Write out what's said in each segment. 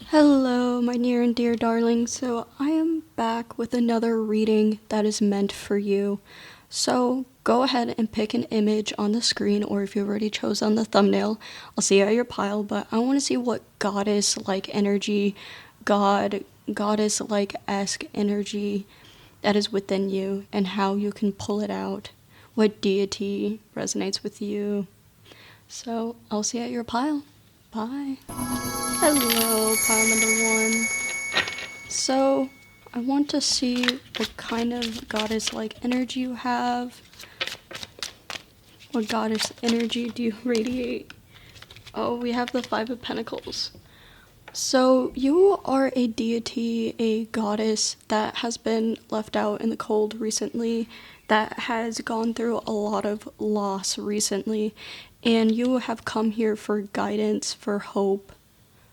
Hello, my near and dear darling. So, I am back with another reading that is meant for you. So, go ahead and pick an image on the screen, or if you already chose on the thumbnail, I'll see you at your pile. But I want to see what goddess like energy, goddess like esque energy that is within you and how you can pull it out. What deity resonates with you. So, I'll see you at your pile. Bye. Hello, pile number one. So, I want to see what kind of goddess-like energy you have. What goddess energy do you radiate? Oh, we have the Five of Pentacles. So, you are a deity, a goddess that has been left out in the cold recently, that has gone through a lot of loss recently, and you have come here for guidance, for hope,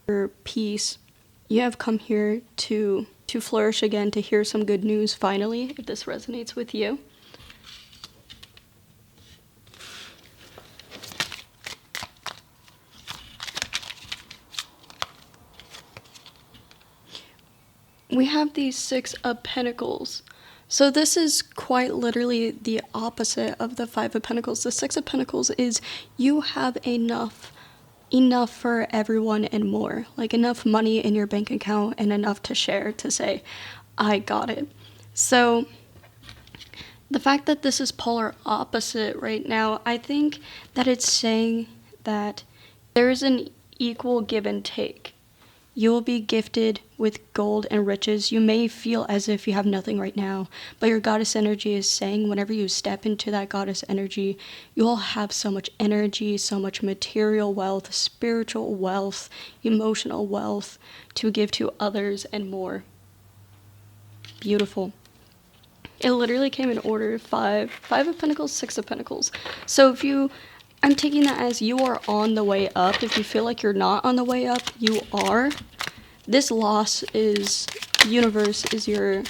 for peace. You have come here to flourish again, to hear some good news finally, if this resonates with you. We have the Six of Pentacles. So this is quite literally the opposite of the Five of Pentacles. The Six of Pentacles is you have enough for everyone and more, like enough money in your bank account and enough to share, to say I got it. So the fact that this is polar opposite right now, I think that it's saying that there's an equal give and take. You will be gifted with gold and riches. You may feel as if you have nothing right now, but your goddess energy is saying whenever you step into that goddess energy, you will have so much energy, so much material wealth, spiritual wealth, emotional wealth to give to others and more. Beautiful. It literally came in order: Five of Pentacles, Six of Pentacles. So I'm taking that as you are on the way up. If you feel like you're not on the way up, you are. This loss is, universe is your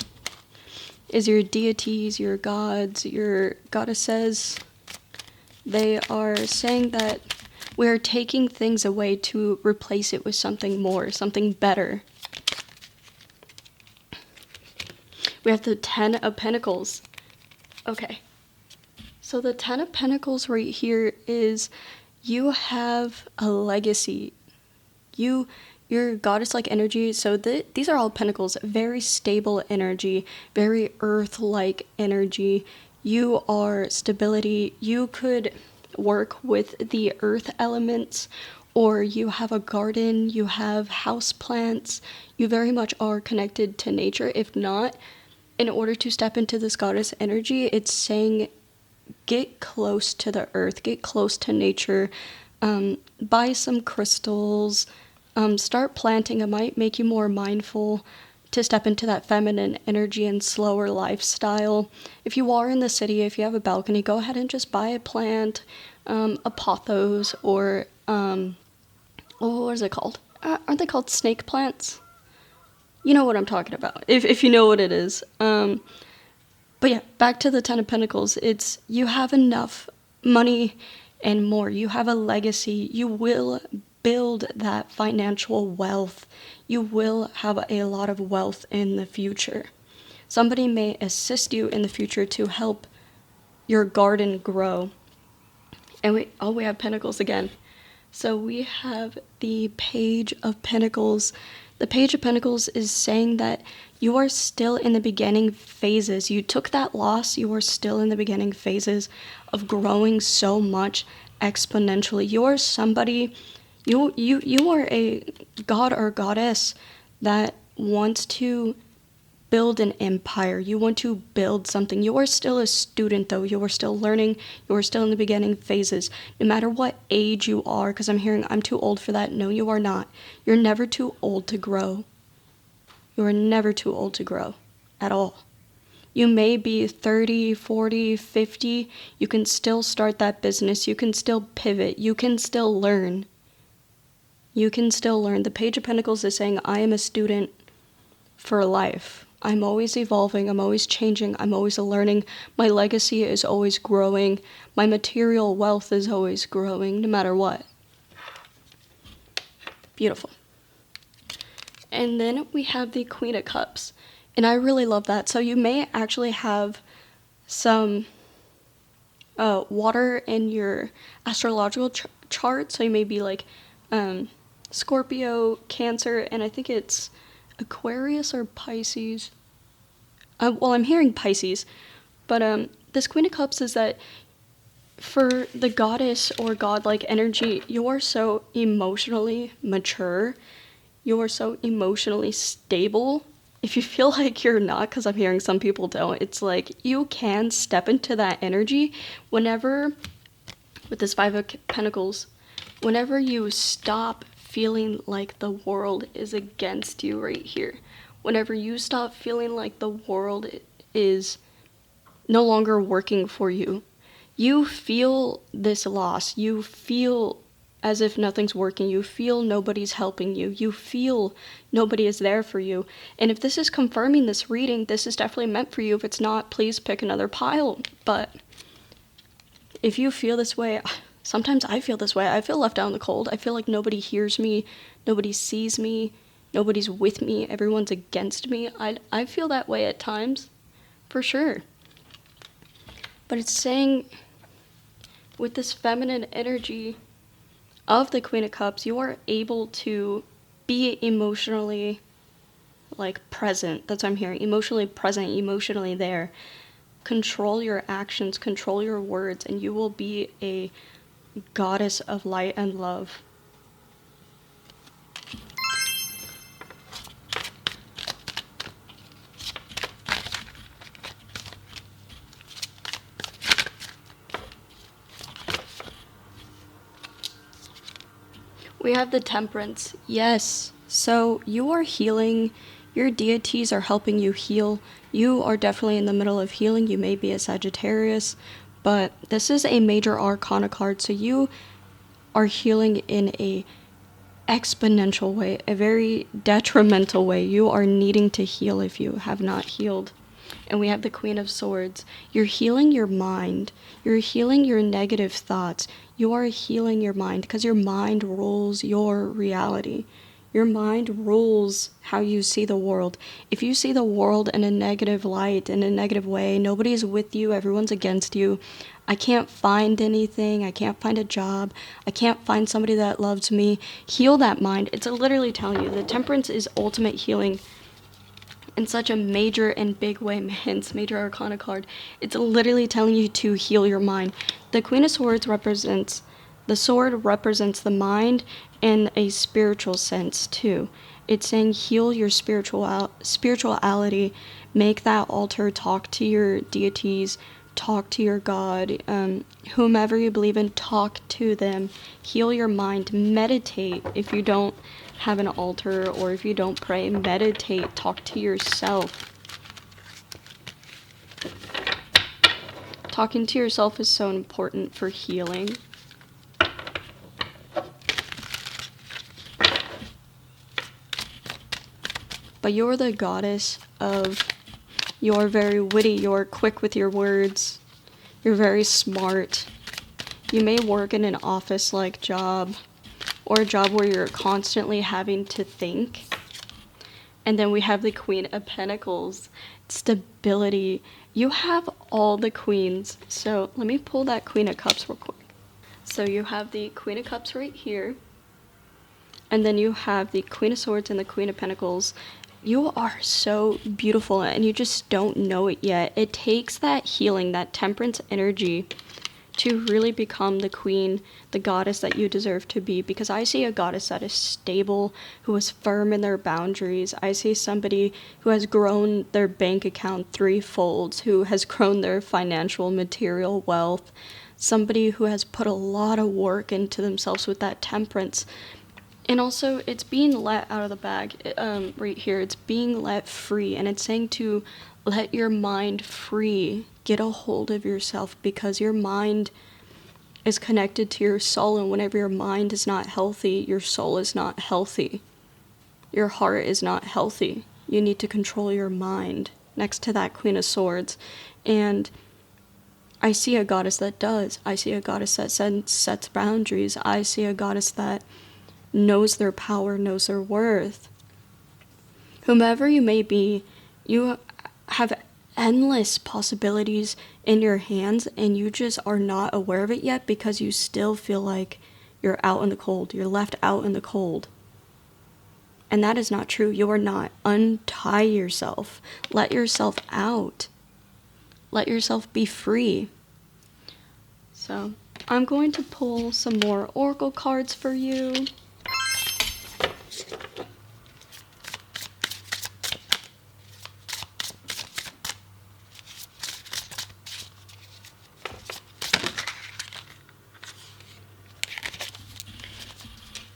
deities, your gods, your goddesses. They are saying that we are taking things away to replace it with something more, something better. We have the Ten of Pentacles. Okay. So the Ten of Pentacles right here is you have a legacy. Your goddess-like energy, so these are all pentacles, very stable energy, very earth-like energy. You are stability. You could work with the earth elements, or you have a garden, you have house plants. You very much are connected to nature. If not, in order to step into this goddess energy, it's saying get close to the earth, get close to nature, buy some crystals, start planting. It might make you more mindful to step into that feminine energy and slower lifestyle. If you are in the city, if you have a balcony, go ahead and just buy a plant, a pothos, or what is it called? Aren't they called snake plants? You know what I'm talking about, if you know what it is. But yeah, back to the Ten of Pentacles. It's you have enough money and more. You have a legacy. You will build that financial wealth. You will have a lot of wealth in the future. Somebody may assist you in the future to help your garden grow. And we have Pentacles again. So we have the Page of Pentacles. The Page of Pentacles is saying that you are still in the beginning phases. You took that loss. You are still in the beginning phases of growing so much exponentially. You are somebody, you are a god or goddess that wants to build an empire. You want to build something. You are still a student, though. You are still learning. You are still in the beginning phases. No matter what age you are, because I'm hearing I'm too old for that. No, you are not. You're never too old to grow. You are never too old to grow at all. You may be 30, 40, 50. You can still start that business. You can still pivot. You can still learn. You can still learn. The Page of Pentacles is saying, I am a student for life. I'm always evolving. I'm always changing. I'm always learning. My legacy is always growing. My material wealth is always growing, no matter what. Beautiful. And then we have the Queen of Cups. And I really love that. So you may actually have some water in your astrological chart. So you may be like Scorpio, Cancer, and I think it's Aquarius or Pisces. Well, I'm hearing Pisces. But this Queen of Cups is that for the goddess or godlike energy, you are so emotionally mature. You are so emotionally stable. If you feel like you're not, because I'm hearing some people don't, it's like you can step into that energy whenever, with this Five of Pentacles, whenever you stop feeling like the world is against you right here. Whenever you stop feeling like the world is no longer working for you. You feel this loss. You feel as if nothing's working. You feel nobody's helping you. You feel nobody is there for you. And if this is confirming this reading, this is definitely meant for you. If it's not, please pick another pile. But if you feel this way, sometimes I feel this way. I feel left out in the cold. I feel like nobody hears me. Nobody sees me. Nobody's with me. Everyone's against me. I feel that way at times, for sure. But it's saying, with this feminine energy of the Queen of Cups, you are able to be emotionally, like, present. That's what I'm hearing. Emotionally present, emotionally there. Control your actions, control your words, and you will be a goddess of light and love. We have the Temperance. Yes. So you are healing. Your deities are helping you heal. You are definitely in the middle of healing. You may be a Sagittarius, but this is a major arcana card. So you are healing in a exponential way, a very detrimental way. You are needing to heal if you have not healed. And we have the Queen of Swords. You're healing your mind. You're healing your negative thoughts. You are healing your mind because your mind rules your reality. Your mind rules how you see the world. If you see the world in a negative light, in a negative way, nobody's with you, everyone's against you. I can't find anything. I can't find a job. I can't find somebody that loves me. Heal that mind. It's literally telling you the Temperance is ultimate healing in such a major and big way, hence major arcana card. It's literally telling you to heal your mind. The Queen of Swords represents, the sword represents the mind in a spiritual sense too. It's saying heal your spirituality, make that altar, talk to your deities, talk to your God, whomever you believe in, talk to them, heal your mind, meditate. If you don't have an altar or if you don't pray, meditate, talk to yourself. Talking to yourself is so important for healing. But you're the goddess of, you're very witty, you're quick with your words, you're very smart. You may work in an office-like job, or a job where you're constantly having to think. And then we have the Queen of Pentacles, stability. You have all the queens. So let me pull that Queen of Cups real quick. So you have the Queen of Cups right here. And then you have the Queen of Swords and the Queen of Pentacles. You are so beautiful and you just don't know it yet. It takes that healing, that temperance energy to really become the queen, the goddess that you deserve to be. Because I see a goddess that is stable, who is firm in their boundaries. I see somebody who has grown their bank account threefold, who has grown their financial material wealth. Somebody who has put a lot of work into themselves with that temperance. And also, it's being let out of the bag right here. It's being let free. And it's saying to let your mind free. Get a hold of yourself, because your mind is connected to your soul. And whenever your mind is not healthy, your soul is not healthy. Your heart is not healthy. You need to control your mind. Next to that Queen of Swords. And I see a goddess that does. I see a goddess that sets boundaries. I see a goddess that knows their power, knows their worth. whomever you may be, you have endless possibilities in your hands, and you just are not aware of it yet because you still feel like you're out in the cold. You're left out in the cold. And that is not true. You are not. Untie yourself. Let yourself out. Let yourself be free. So, I'm going to pull some more oracle cards for you.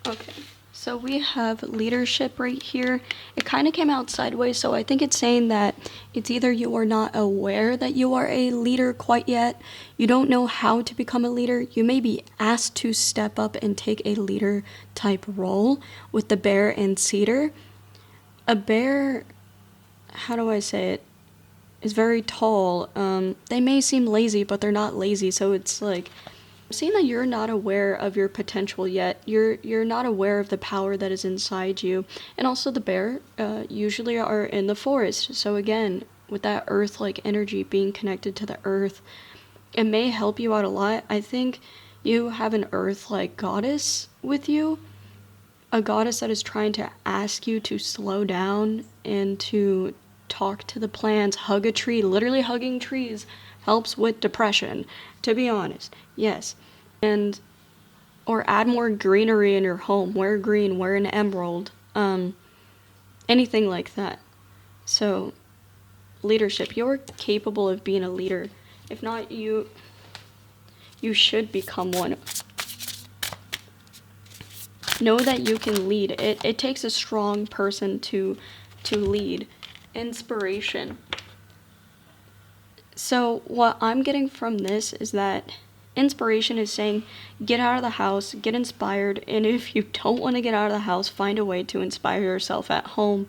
Okay, so we have leadership right here. It kind of came out sideways, so I think it's saying that it's either you are not aware that you are a leader quite yet, you don't know how to become a leader, you may be asked to step up and take a leader type role with the bear and cedar. A bear, how do I say it, is very tall. They may seem lazy, but they're not lazy, so it's like, seeing that you're not aware of your potential yet. You're not aware of the power that is inside you. And also the bear usually are in the forest. So again, with that earth-like energy, being connected to the earth, it may help you out a lot. I think you have an earth-like goddess with you. A goddess that is trying to ask you to slow down and to talk to the plants, hug a tree. Literally hugging trees helps with depression, to be honest. Yes. And or add more greenery in your home. Wear green, wear an emerald. Anything like that. So, leadership. You're capable of being a leader. If not, you should become one. Know that you can lead. It takes a strong person to lead. Inspiration. So what I'm getting from this is that inspiration is saying get out of the house, get inspired, and if you don't want to get out of the house, find a way to inspire yourself at home.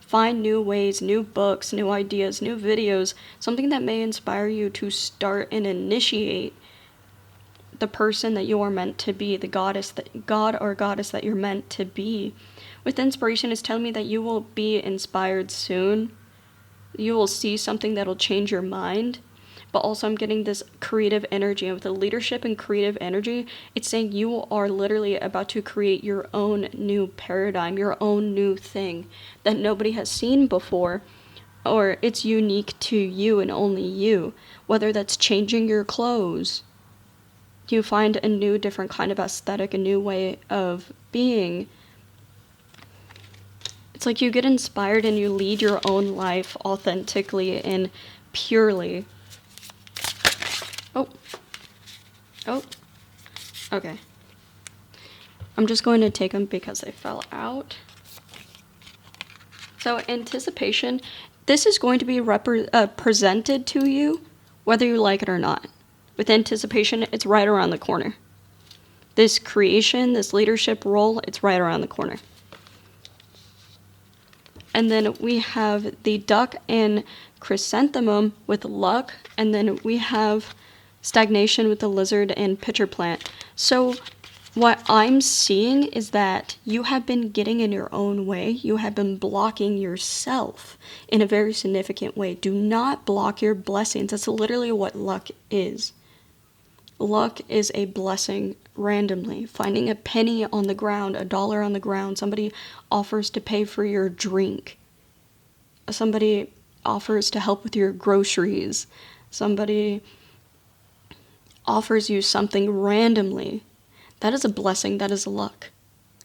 Find new ways, new books, new ideas, new videos, something that may inspire you to start and initiate the person that you are meant to be, the god or goddess that you're meant to be. With inspiration, is telling me that you will be inspired soon. You will see something that'll change your mind. But also I'm getting this creative energy, and with the leadership and creative energy, it's saying you are literally about to create your own new paradigm, your own new thing that nobody has seen before, or it's unique to you and only you. Whether that's changing your clothes, you find a new different kind of aesthetic, a new way of being. It's like you get inspired and you lead your own life authentically and purely. Oh, okay. I'm just going to take them because they fell out. So anticipation, this is going to be presented to you whether you like it or not. With anticipation, it's right around the corner. This creation, this leadership role, it's right around the corner. And then we have the duck and chrysanthemum with luck, and then we have stagnation with the lizard and pitcher plant. So what I'm seeing is that you have been getting in your own way. You have been blocking yourself in a very significant way. Do not block your blessings. That's literally what luck is. Luck is a blessing randomly. Finding a penny on the ground, $1 on the ground. Somebody offers to pay for your drink. Somebody offers to help with your groceries. Somebody offers you something randomly. That is a blessing. That is luck.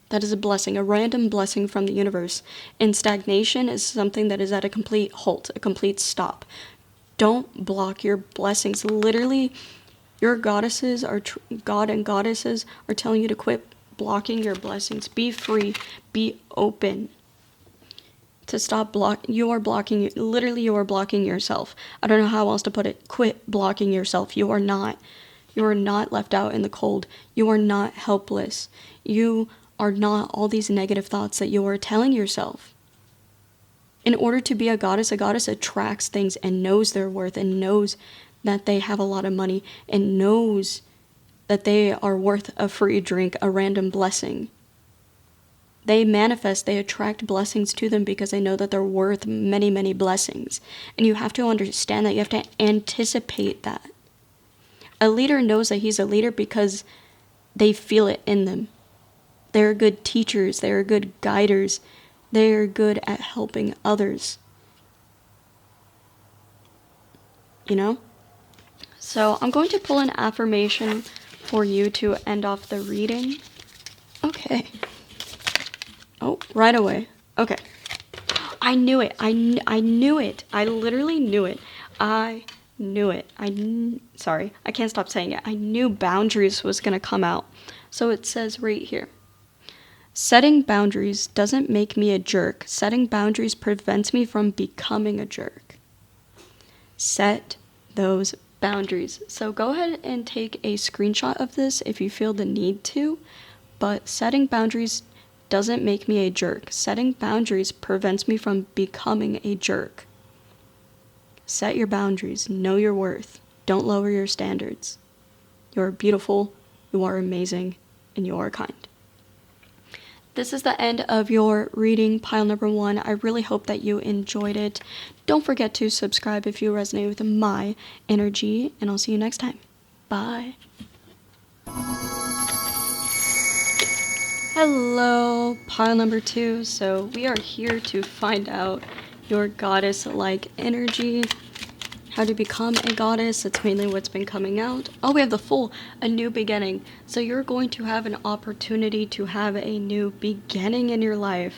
That is a blessing, a random blessing from the universe. And stagnation is something that is at a complete halt, a complete stop. Don't block your blessings. Literally, your goddesses are God and goddesses are telling you to quit blocking your blessings. Be free. Be open. To stop you are blocking yourself. I don't know how else to put it. Quit blocking yourself. You are not left out in the cold. You are not helpless. You are not all these negative thoughts that you are telling yourself. In order to be a goddess attracts things and knows their worth and knows that they have a lot of money and knows that they are worth a free drink, a random blessing. They manifest, they attract blessings to them because they know that they're worth many, many blessings. And you have to understand that. You have to anticipate that. A leader knows that he's a leader because they feel it in them. They're good teachers, they're good guiders, they're good at helping others. You know? So I'm going to pull an affirmation for you to end off the reading. Okay. Oh, right away. Okay. I knew it. I knew it. I literally knew it. I knew it. Sorry, I can't stop saying it. I knew boundaries was going to come out. So it says right here. Setting boundaries doesn't make me a jerk. Setting boundaries prevents me from becoming a jerk. Set those boundaries. So go ahead and take a screenshot of this if you feel the need to. But setting boundaries doesn't make me a jerk. Setting boundaries prevents me from becoming a jerk. Set your boundaries. Know your worth. Don't lower your standards. You are beautiful, you are amazing, and you are kind. This is the end of your reading, pile number 1. I really hope that you enjoyed it. Don't forget to subscribe if you resonate with my energy, and I'll see you next time. Bye. Hello, pile number 2. So we are here to find out your goddess-like energy. How to become a goddess. That's mainly what's been coming out. Oh, we have the full, a new beginning. So you're going to have an opportunity to have a new beginning in your life.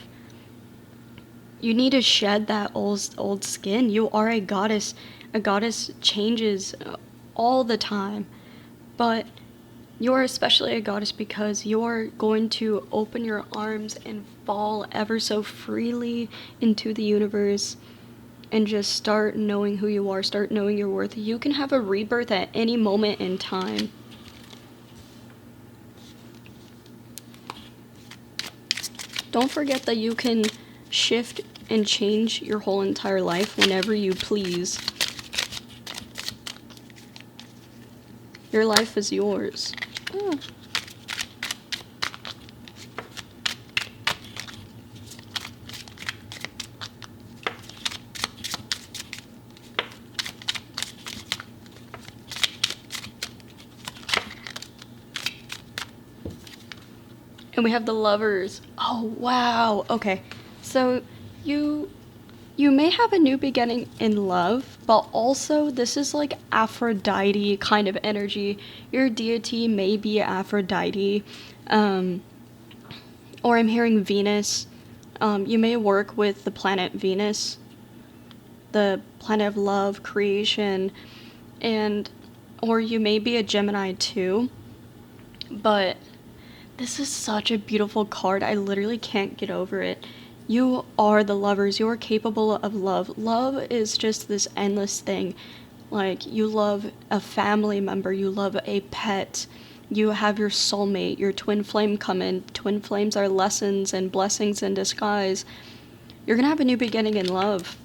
You need to shed that old skin. You are a goddess. A goddess changes all the time. But you're especially a goddess because you're going to open your arms and fall ever so freely into the universe. And just start knowing who you are, start knowing your worth. You can have a rebirth at any moment in time. Don't forget that you can shift and change your whole entire life whenever you please. Your life is yours. Oh. And we have the Lovers. Oh, wow. Okay. So you may have a new beginning in love, but also this is like Aphrodite kind of energy. Your deity may be Aphrodite, or I'm hearing Venus. You may work with the planet Venus, the planet of love, creation, or you may be a Gemini too, but this is such a beautiful card. I literally can't get over it. You are the Lovers. You are capable of love. Love is just this endless thing. Like, you love a family member. You love a pet. You have your soulmate, your twin flame come in. Twin flames are lessons and blessings in disguise. You're going to have a new beginning in love.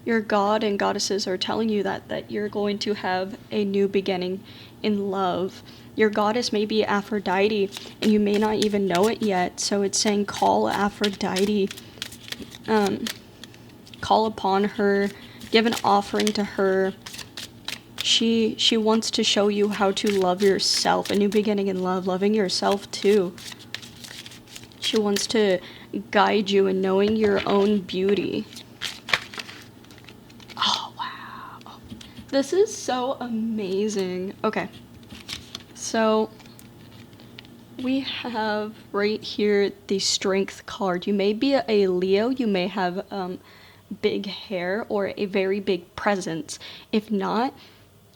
Your god and goddesses are telling you that you're going to have a new beginning in love. Your goddess may be Aphrodite, and you may not even know it yet. So it's saying call Aphrodite, call upon her, give an offering to her. She wants to show you how to love yourself, a new beginning in love, loving yourself too. She wants to guide you in knowing your own beauty. Oh, wow. This is so amazing. Okay. So we have right here the Strength card. You may be a Leo. You may have big hair or a very big presence. If not,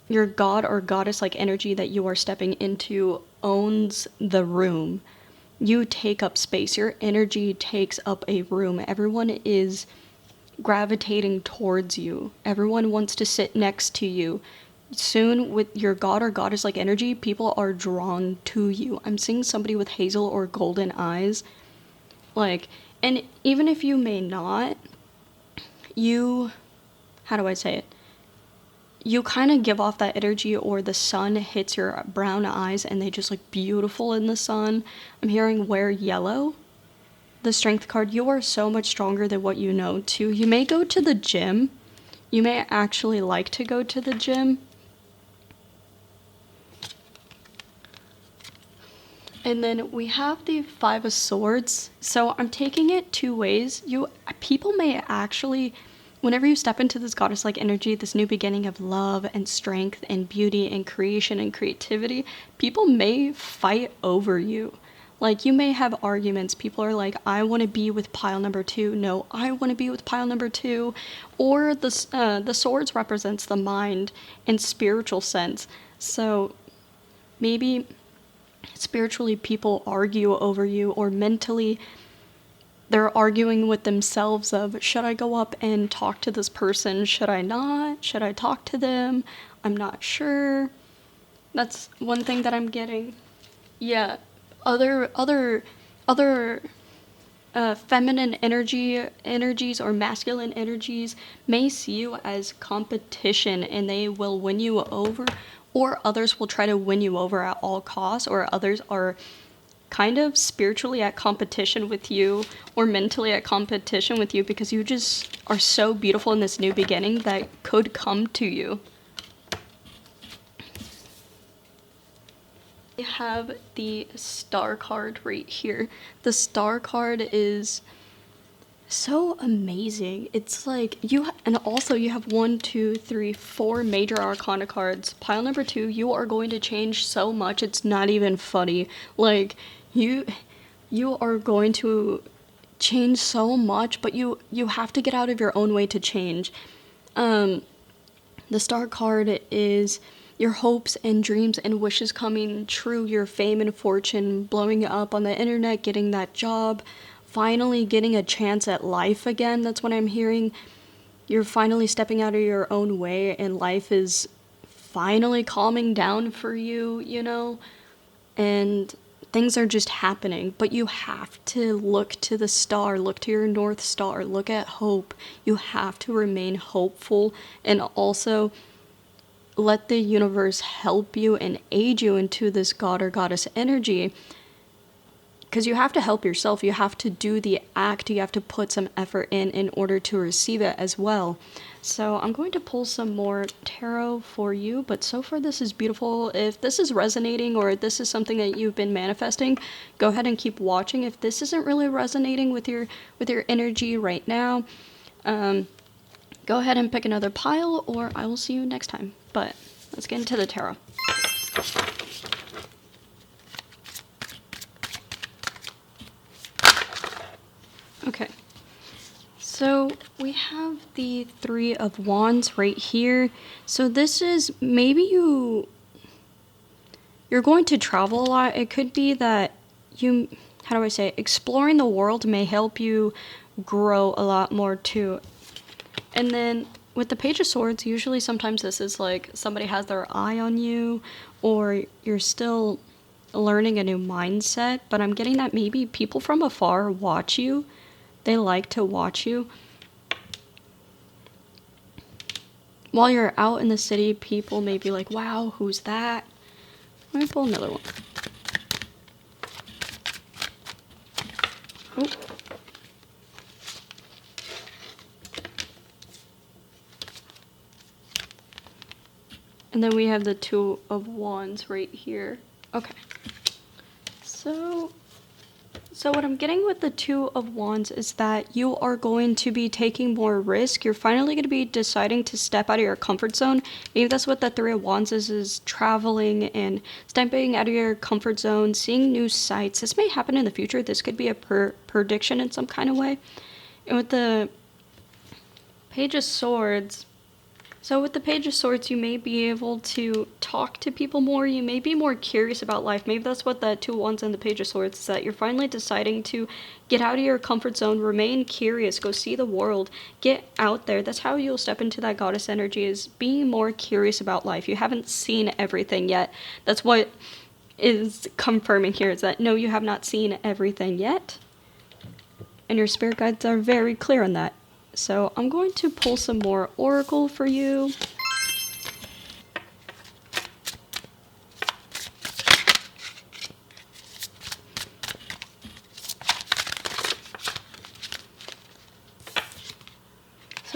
your god or goddess-like energy that you are stepping into owns the room. You take up space. Your energy takes up a room. Everyone is gravitating towards you. Everyone wants to sit next to you. Soon, with your god or goddess-like energy, people are drawn to you. I'm seeing somebody with hazel or golden eyes. Like, and even if you may not, how do I say it? You kind of give off that energy, or the sun hits your brown eyes and they just look beautiful in the sun. I'm hearing wear yellow. the Strength card, you are so much stronger than what you know too. You may go to the gym. You may actually like to go to the gym. And then we have the Five of Swords. So I'm taking it two ways. People may actually, whenever you step into this goddess-like energy, this new beginning of love and strength and beauty and creation and creativity, people may fight over you. Like, you may have arguments. People are like, I want to be with pile number 2. No, I want to be with pile number 2. Or the swords represents the mind and spiritual sense. So maybe spiritually people argue over you, or mentally they're arguing with themselves of, should I go up and talk to this person? Should I not? Should I talk to them? I'm not sure. That's one thing that I'm getting. Yeah, other feminine energies or masculine energies may see you as competition, and they will win you over, or others will try to win you over at all costs, or others are kind of spiritually at competition with you or mentally at competition with you because you just are so beautiful in this new beginning that could come to you. We have the Star card right here. The Star card is so amazing. It's like and also you have 1, 2, 3, 4 major arcana cards. Pile number 2, you are going to change so much, it's not even funny. Like, you are going to change so much, but you have to get out of your own way to change. The Star card is your hopes and dreams and wishes coming true, your fame and fortune blowing up on the internet, getting that job, finally getting a chance at life again. That's what I'm hearing. You're finally stepping out of your own way, and life is finally calming down for you, you know? And things are just happening, but you have to look to the star, look to your North Star, look at hope. You have to remain hopeful, and also let the universe help you and aid you into this god or goddess energy. Because you have to help yourself. You have to do the act. You have to put some effort in order to receive it as well. So I'm going to pull some more tarot for you. But so far this is beautiful. If this is resonating, or this is something that you've been manifesting, go ahead and keep watching. If this isn't really resonating with your energy right now, go ahead and pick another pile, or I will see you next time. But let's get into the tarot. Okay, so we have the Three of Wands right here. So this is maybe you're going to travel a lot. It could be that exploring the world may help you grow a lot more too. And then with the Page of Swords, usually sometimes this is like somebody has their eye on you, or you're still learning a new mindset. But I'm getting that maybe people from afar watch you. They like to watch you. While you're out in the city, people may be like, wow, who's that? Let me pull another one. Oh. And then we have the Two of Wands right here. Okay. So what I'm getting with the Two of Wands is that you are going to be taking more risk. You're finally going to be deciding to step out of your comfort zone. Maybe that's what the Three of Wands is traveling and stepping out of your comfort zone, seeing new sights. This may happen in the future. This could be a prediction in some kind of way. And with the Page of Swords, you may be able to talk to people more. You may be more curious about life. Maybe that's what the Two of Wands and the Page of Swords is, that you're finally deciding to get out of your comfort zone, remain curious, go see the world, get out there. That's how you'll step into that goddess energy, is being more curious about life. You haven't seen everything yet. That's what is confirming here, is that no, you have not seen everything yet. And your spirit guides are very clear on that. So I'm going to pull some more oracle for you.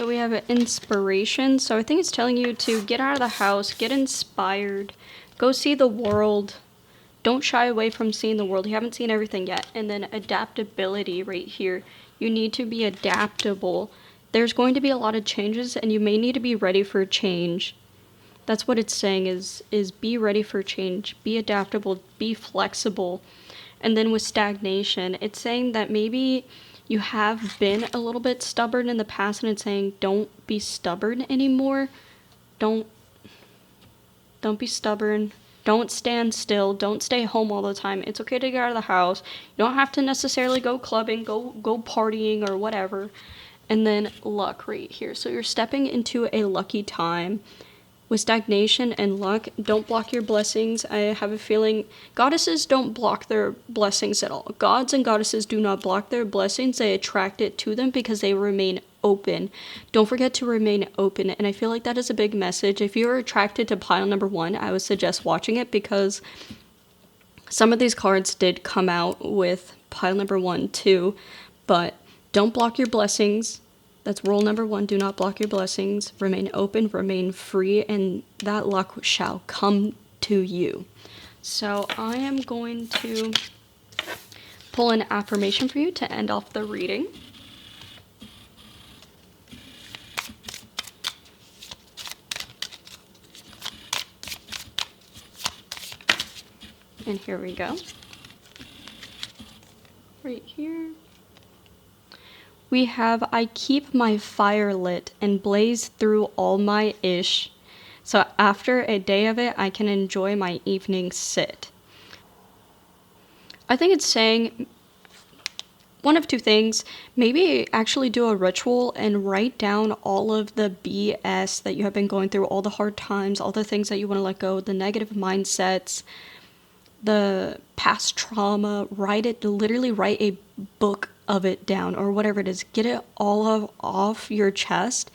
So we have an inspiration. So I think it's telling you to get out of the house, get inspired, go see the world. Don't shy away from seeing the world. You haven't seen everything yet. And then adaptability right here. You need to be adaptable. There's going to be a lot of changes and you may need to be ready for change. That's what it's saying is be ready for change, be adaptable, be flexible. And then with stagnation, it's saying that maybe you have been a little bit stubborn in the past, and it's saying don't be stubborn anymore. Don't be stubborn. Don't stand still. Don't stay home all the time. It's okay to get out of the house. You don't have to necessarily go clubbing, go partying or whatever. And then luck right here. So you're stepping into a lucky time. With stagnation and luck, don't block your blessings. I have a feeling goddesses don't block their blessings at all. Gods and goddesses do not block their blessings. They attract it to them because they remain open. Don't forget to remain open. And I feel like that is a big message. If you're attracted to pile number 1, I would suggest watching it because some of these cards did come out with pile number 1 too. But don't block your blessings. That's rule number 1. Do not block your blessings. Remain open, remain free, and that luck shall come to you. So I am going to pull an affirmation for you to end off the reading. And here we go. Right here. We have, I keep my fire lit and blaze through all my ish. So after a day of it, I can enjoy my evening sit. I think it's saying one of two things. Maybe actually do a ritual and write down all of the BS that you have been going through, all the hard times, all the things that you want to let go, the negative mindsets, the past trauma. Literally write a book of it down or whatever it is. Get it all off your chest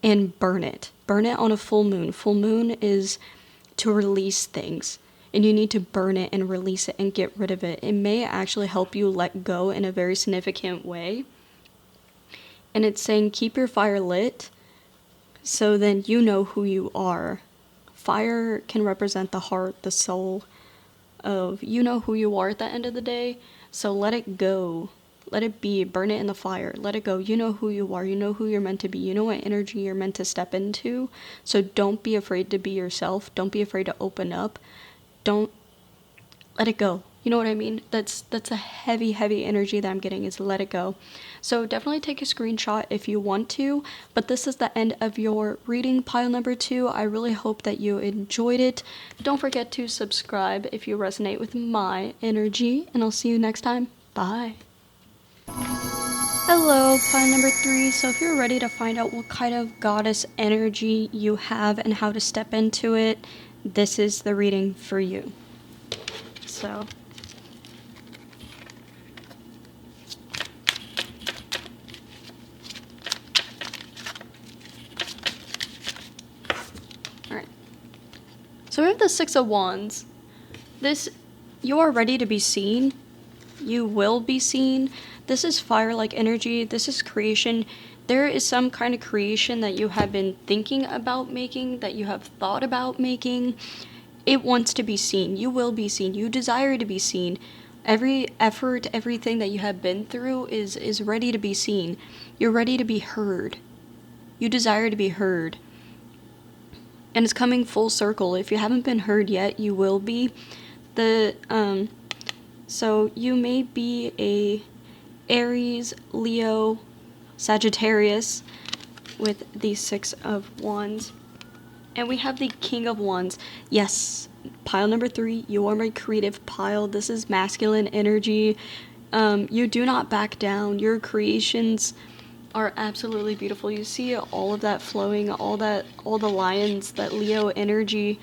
and burn it. Burn it on a full moon. Full moon is to release things, and you need to burn it and release it and get rid of it. It may actually help you let go in a very significant way. And it's saying keep your fire lit so then you know who you are. Fire can represent the heart, the soul of you know who you are at the end of the day. So let it go. Let it be. Burn it in the fire. Let it go. You know who you are. You know who you're meant to be. You know what energy you're meant to step into. So don't be afraid to be yourself. Don't be afraid to open up. Don't let it go. You know what I mean? That's a heavy energy that I'm getting is let it go. So definitely take a screenshot if you want to. But this is the end of your reading pile number 2. I really hope that you enjoyed it. Don't forget to subscribe if you resonate with my energy. And I'll see you next time. Bye. Hello, pile number 3. So if you're ready to find out what kind of goddess energy you have and how to step into it, this is the reading for you. So alright. So we have the 6 of Wands. You are ready to be seen. You will be seen. This is fire-like energy. This is creation. There is some kind of creation that you have been thinking about making, that you have thought about making. It wants to be seen. You will be seen. You desire to be seen. Every effort, everything that you have been through is ready to be seen. You're ready to be heard. You desire to be heard. And it's coming full circle. If you haven't been heard yet, you will be. So you may be a Aries, Leo, Sagittarius with the 6 of Wands. And we have the King of Wands. Yes, pile number 3, you are my creative pile. This is masculine energy. You do not back down. Your creations are absolutely beautiful. You see all of that flowing, all the lions, that Leo energy.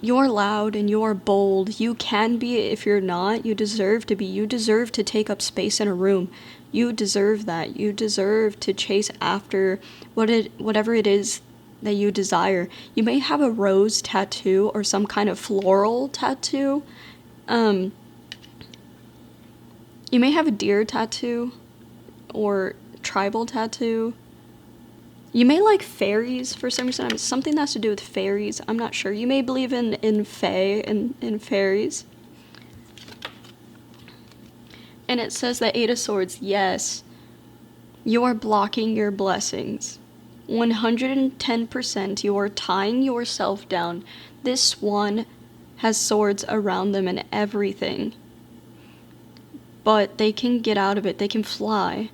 You're loud and you're bold. You can be if you're not. You deserve to be. You deserve to take up space in a room. You deserve that. You deserve to chase after whatever it is that you desire. You may have a rose tattoo or some kind of floral tattoo. You may have a deer tattoo or tribal tattoo. You may like fairies for some reason. Something that has to do with fairies. I'm not sure. You may believe in fae and in fairies. And it says the Eight of Swords, yes, you are blocking your blessings. 110% you are tying yourself down. This swan has swords around them and everything. But they can get out of it. They can fly.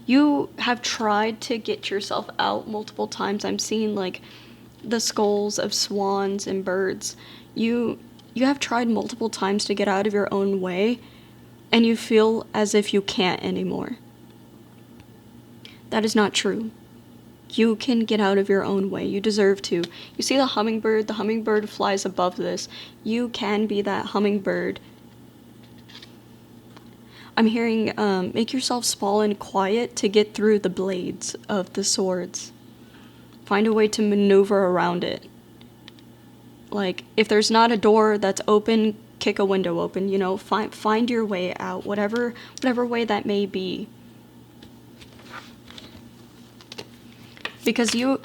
You have tried to get yourself out multiple times. I'm seeing like the skulls of swans and birds. You have tried multiple times to get out of your own way, and you feel as if you can't anymore. That is not true. You can get out of your own way. You deserve to. You see the hummingbird? The hummingbird flies above this. You can be that hummingbird. I'm hearing, make yourself small and quiet to get through the blades of the swords. Find a way to maneuver around it. Like, if there's not a door that's open, kick a window open, you know, find your way out, whatever way that may be. Because you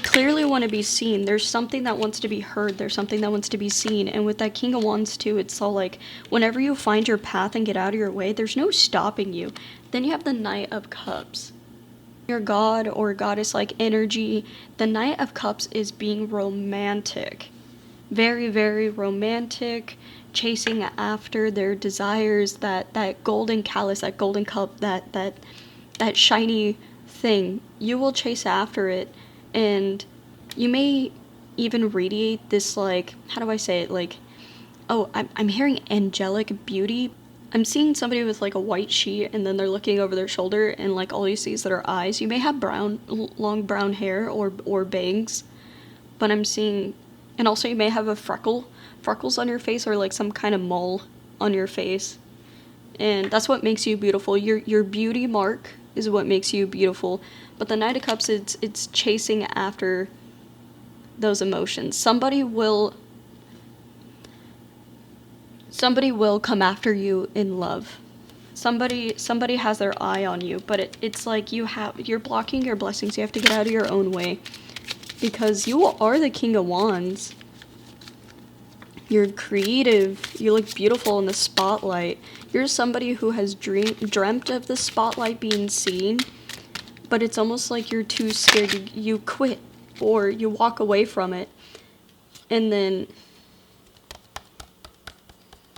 clearly want to be seen. There's something that wants to be heard. There's something that wants to be seen. And with that King of Wands too, it's all like, whenever you find your path and get out of your way, there's no stopping you. Then you have the Knight of Cups. Your god or goddess-like energy, the Knight of Cups is being romantic. Very, very romantic, chasing after their desires, that golden callus, that golden cup, that shiny thing. You will chase after it, and you may even radiate this, like, how do I say it, like, oh, I'm hearing angelic beauty. I'm seeing somebody with like a white sheet, and then they're looking over their shoulder, and like all you see is their eyes. You may have long brown hair or bangs, but I'm seeing, and also you may have a freckles on your face, or like some kind of mole on your face, and that's what makes you beautiful. Your beauty mark is what makes you beautiful. But the Knight of Cups, it's chasing after those emotions. Somebody will come after you in love. Somebody has their eye on you, but it's like you're blocking your blessings. You have to get out of your own way, because you are the King of Wands. You're creative. You look beautiful in the spotlight. You're somebody who has dreamt of the spotlight being seen, but it's almost like you're too scared. You quit, or you walk away from it, and then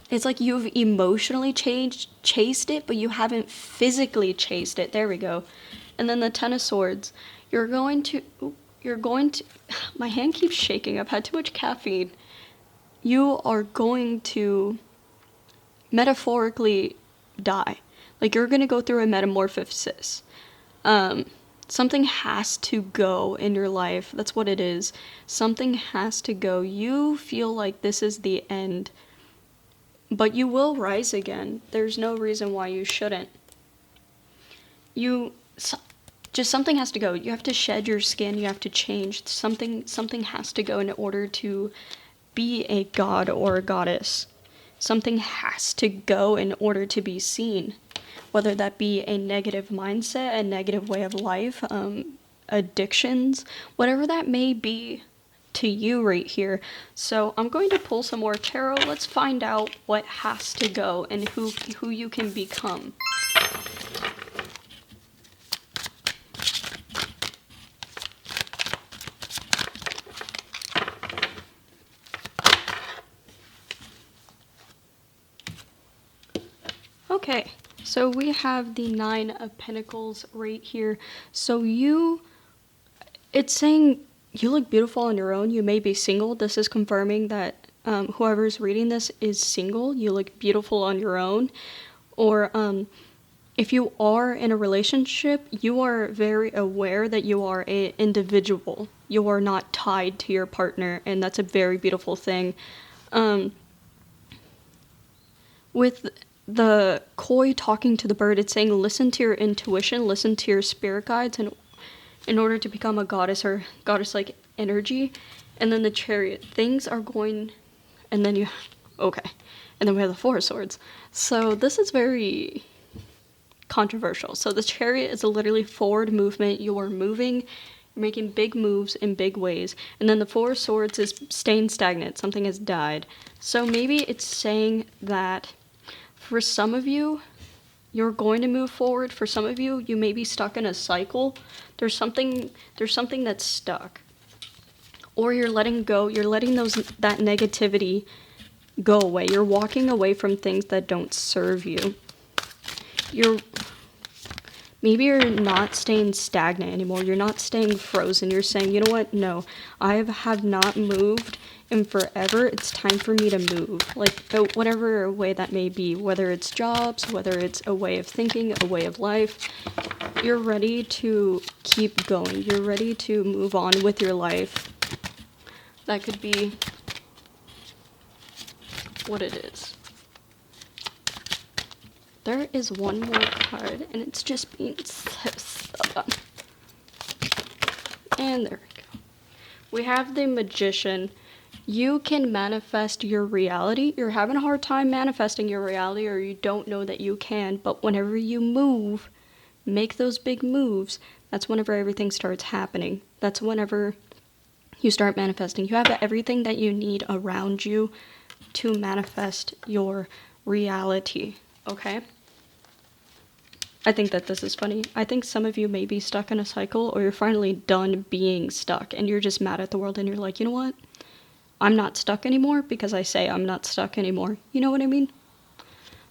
it's like you've emotionally chased it, but you haven't physically chased it. There we go. And then the Ten of Swords. You're going to, my hand keeps shaking. I've had too much caffeine. You are going to metaphorically die. Like, you're going to go through a metamorphosis. Something has to go in your life. That's what it is. Something has to go. You feel like this is the end, but you will rise again. There's no reason why you shouldn't. Just something has to go. You have to shed your skin. You have to change. Something has to go in order to be a god or a goddess. Something has to go in order to be seen. Whether that be a negative mindset, a negative way of life, addictions, whatever that may be to you right here. So I'm going to pull some more tarot. Let's find out what has to go and who you can become. Okay, so we have the Nine of Pentacles right here. So it's saying you look beautiful on your own. You may be single. This is confirming that whoever's reading this is single. You look beautiful on your own. Or if you are in a relationship, you are very aware that you are an individual. You are not tied to your partner, and that's a very beautiful thing. With the koi talking to the bird, it's saying listen to your intuition, listen to your spirit guides, and in order to become a goddess or goddess-like energy. And then the Chariot, things are going, and then and then we have the Four of Swords. So this is very controversial. So the Chariot is a literally forward movement. You are moving, you're making big moves in big ways. And then the Four of Swords is staying stagnant. Something has died. So maybe it's saying that for some of you, you're going to move forward. For some of you, you may be stuck in a cycle. There's something that's stuck. Or you're letting go, you're letting that negativity go away. You're walking away from things that don't serve you. Maybe you're not staying stagnant anymore. You're not staying frozen. You're saying, you know what? No, I have not moved in forever. It's time for me to move. Like, whatever way that may be, whether it's jobs, whether it's a way of thinking, a way of life, you're ready to keep going. You're ready to move on with your life. That could be what it is. There is one more card, and it's just being so stubborn. And there we go. We have the Magician. You can manifest your reality. You're having a hard time manifesting your reality, or you don't know that you can, but whenever you move, make those big moves, that's whenever everything starts happening. That's whenever you start manifesting. You have everything that you need around you to manifest your reality, okay? I think that this is funny. I think some of you may be stuck in a cycle, or you're finally done being stuck and you're just mad at the world and you're like, you know what? I'm not stuck anymore because I say I'm not stuck anymore. You know what I mean?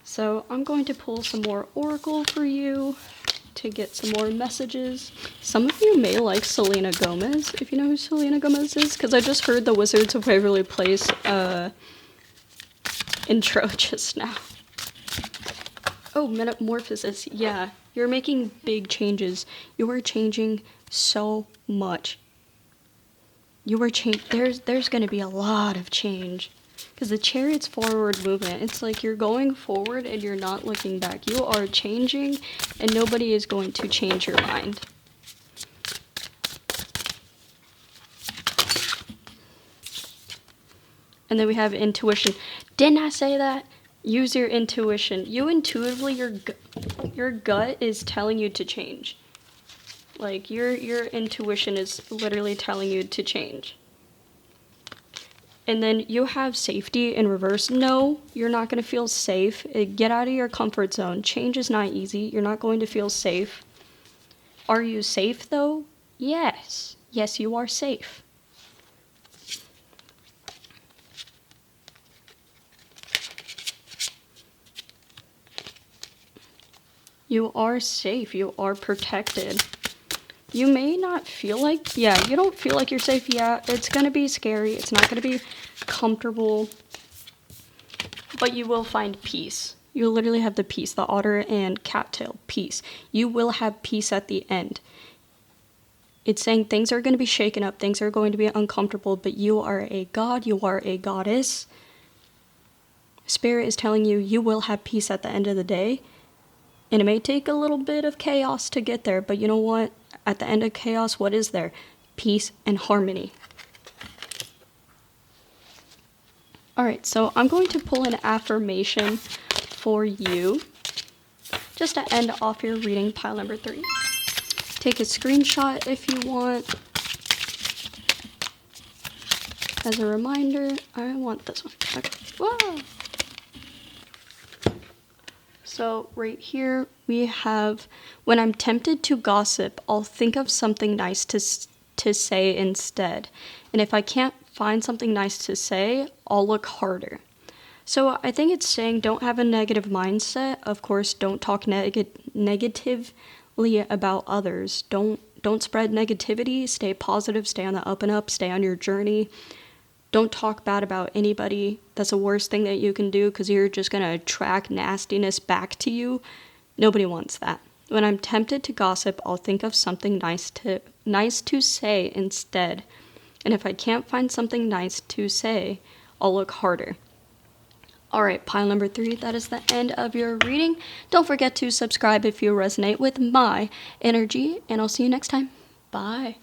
So I'm going to pull some more Oracle for you to get some more messages. Some of you may like Selena Gomez, if you know who Selena Gomez is, because I just heard the Wizards of Waverly Place intro just now. Oh, Metamorphosis. Yeah, you're making big changes. You are changing so much. There's going to be a lot of change. Because the Chariot's forward movement. It's like you're going forward and you're not looking back. You are changing, and nobody is going to change your mind. And then we have Intuition. Didn't I say that? Use your intuition. You intuitively, your gut is telling you to change. Like, your intuition is literally telling you to change. And then you have safety in reverse. No, you're not going to feel safe. Get out of your comfort zone. Change is not easy. You're not going to feel safe. Are you safe, though? Yes. Yes, you are safe. You are safe. You are protected. You may not feel like, you don't feel like you're safe. Yeah, it's going to be scary. It's not going to be comfortable. But you will find peace. You literally have the peace, the otter and cattail, peace. You will have peace at the end. It's saying things are going to be shaken up. Things are going to be uncomfortable, but you are a god. You are a goddess. Spirit is telling you you will have peace at the end of the day. And it may take a little bit of chaos to get there, but you know what? At the end of chaos, what is there? Peace and harmony. Alright, so I'm going to pull an affirmation for you, just to end off your reading, pile number 3. Take a screenshot if you want. As a reminder, I want this one. Okay. Whoa! So right here we have, when I'm tempted to gossip, I'll think of something nice to say instead. And if I can't find something nice to say, I'll look harder. So I think it's saying don't have a negative mindset. Of course, don't talk negatively about others. Don't spread negativity. Stay positive. Stay on the up and up. Stay on your journey. Don't talk bad about anybody. That's the worst thing that you can do, because you're just going to attract nastiness back to you. Nobody wants that. When I'm tempted to gossip, I'll think of something nice to say instead. And if I can't find something nice to say, I'll look harder. Alright, pile number 3, that is the end of your reading. Don't forget to subscribe if you resonate with my energy, and I'll see you next time. Bye.